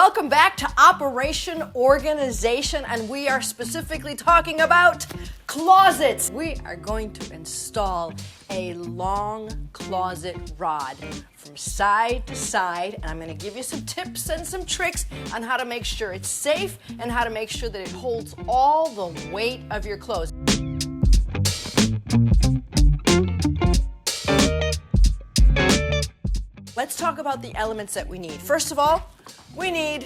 welcome back to Operation Organization, and we are specifically talking about closets. We are going to install a long closet rod from side to side, and I'm going to give you some tips and some tricks on how to make sure it's safe and how to make sure that it holds all the weight of your clothes. Let's talk about the elements that we need. First of all, we need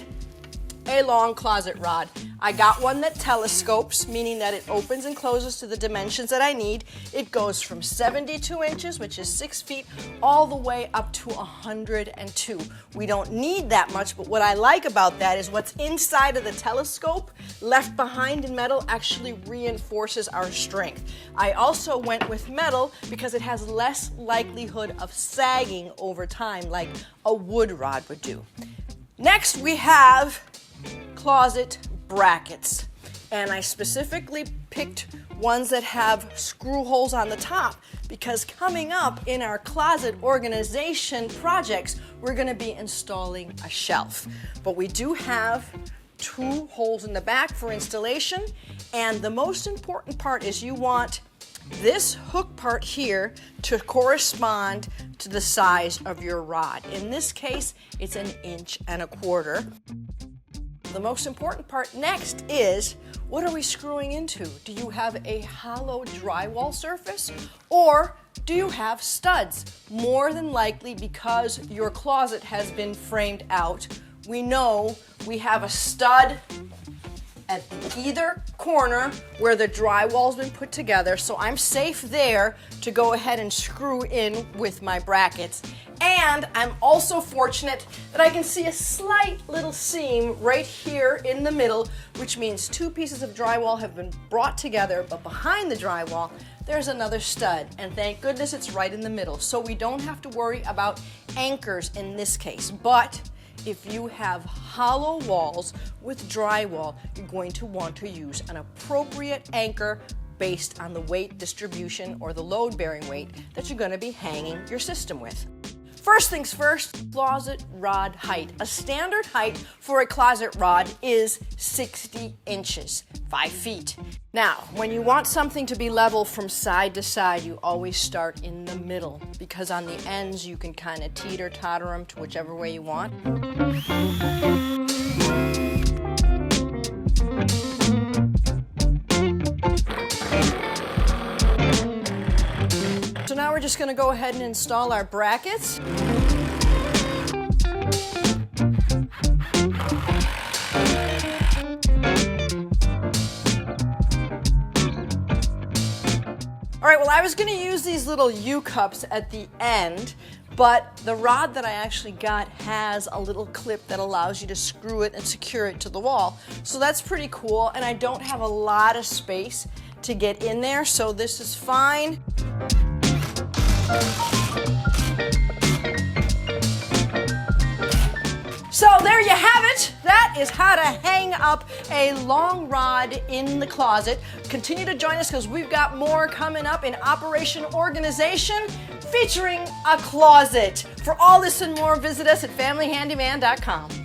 a long closet rod. I got one that telescopes, meaning that it opens and closes to the dimensions that I need. It goes from 72 inches, which is 6 feet, all the way up to 102. We don't need that much, but what I like about that is what's inside of the telescope, left behind in metal, actually reinforces our strength. I also went with metal because it has less likelihood of sagging over time, like a wood rod would do. Next, we have closet brackets, and I specifically picked ones that have screw holes on the top because coming up in our closet organization projects, we're going to be installing a shelf. But we do have 2 holes in the back for installation, and the most important part is you want this hook part here to correspond to the size of your rod. In this case, it's 1 1/4 inches. The most important part next is, what are we screwing into? Do you have a hollow drywall surface, or do you have studs? More than likely, because your closet has been framed out, we know we have a stud at either corner where the drywall's been put together, so I'm safe there to go ahead and screw in with my brackets. And I'm also fortunate that I can see a slight little seam right here in the middle, which means 2 pieces of drywall have been brought together, but behind the drywall there's another stud, and thank goodness it's right in the middle, so we don't have to worry about anchors in this case. But if you have hollow walls with drywall, you're going to want to use an appropriate anchor based on the weight distribution or the load-bearing weight that you're going to be hanging your system with. First things first, closet rod height. A standard height for a closet rod is 60 inches, 5 feet. Now, when you want something to be level from side to side, you always start in the middle, because on the ends you can kind of teeter-totter them to whichever way you want. So now we're just going to go ahead and install our brackets. All right, well, I was going to use these little U-cups at the end, but the rod that I actually got has a little clip that allows you to screw it and secure it to the wall. So that's pretty cool, and I don't have a lot of space to get in there, so this is fine. So there you have it. That is how to hang up a long rod in the closet. Continue to join us because we've got more coming up in Operation Organization featuring a closet. For all this and more, visit us at familyhandyman.com.